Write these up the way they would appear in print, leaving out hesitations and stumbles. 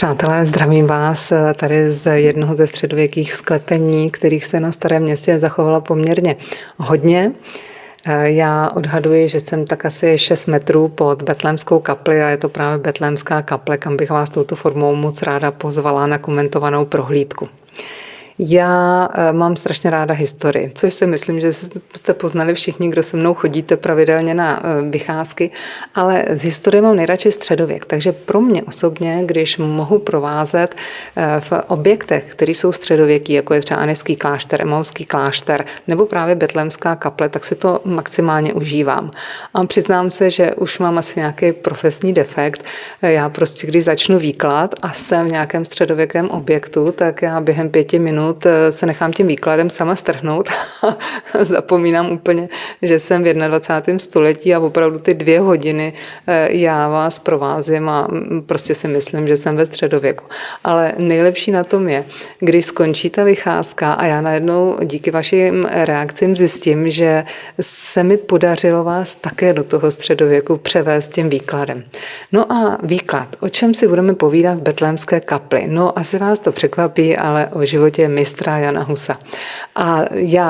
Přátelé, zdravím vás tady z jednoho ze středověkých sklepení, kterých se na Starém Městě zachovalo poměrně hodně. Já odhaduji, že jsem tak asi 6 metrů pod Betlémskou kapli a je to právě Betlémská kaple, kam bych vás touto formou moc ráda pozvala na komentovanou prohlídku. Já mám strašně ráda historii, což si myslím, že jste poznali všichni, kdo se mnou chodíte pravidelně na vycházky, ale z historie mám nejradši středověk, takže pro mě osobně, když mohu provázet v objektech, které jsou středověký, jako je třeba Anežský klášter, Emauský klášter nebo právě Betlémská kaple, tak si to maximálně užívám. A přiznám se, že už mám asi nějaký profesní defekt. Já prostě, když začnu výklad a jsem v nějakém středověkém objektu, tak já během 5 minut se nechám tím výkladem sama strhnout a zapomínám úplně, že jsem v 21. století a opravdu ty 2 hodiny já vás provázím a prostě si myslím, že jsem ve středověku. Ale nejlepší na tom je, když skončí ta vycházka a já najednou díky vašim reakcím zjistím, že se mi podařilo vás také do toho středověku převést tím výkladem. No a výklad, o čem si budeme povídat v Betlémské kapli? No asi vás to překvapí, ale o životě mistra Jana Husa. A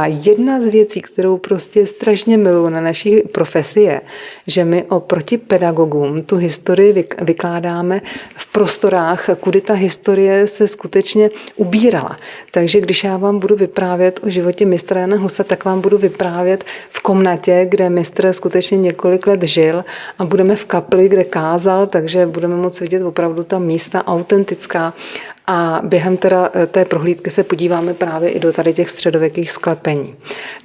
jedna z věcí, kterou prostě strašně miluji na naší profesi je, že my oproti pedagogům tu historii vykládáme v prostorách, kudy ta historie se skutečně ubírala. Takže když já vám budu vyprávět o životě mistra Jana Husa, tak vám budu vyprávět v komnatě, kde mistr skutečně několik let žil a budeme v kapli, kde kázal, takže budeme moct vidět opravdu ta místa autentická. A během teda té prohlídky se podíváme právě i do tady těch středověkých sklepení.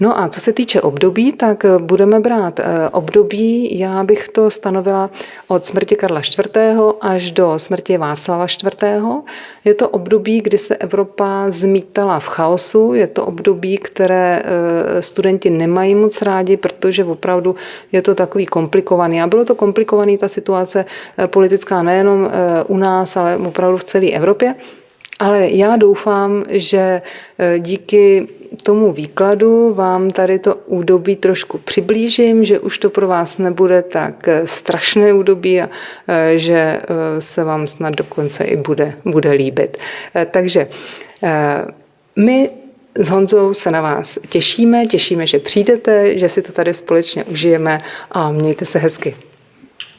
No a co se týče období, tak budeme brát období, já bych to stanovila od smrti Karla IV. Až do smrti Václava IV. Je to období, kdy se Evropa zmítala v chaosu, je to období, které studenti nemají moc rádi, protože opravdu je to takový komplikovaný. A bylo to komplikovaný, ta situace politická nejenom u nás, ale opravdu v celé Evropě. Ale já doufám, že díky tomu výkladu vám tady to údobí trošku přiblížím, že už to pro vás nebude tak strašné údobí a že se vám snad dokonce i bude líbit. Takže my s Honzou se na vás těšíme, že přijdete, že si to tady společně užijeme a mějte se hezky.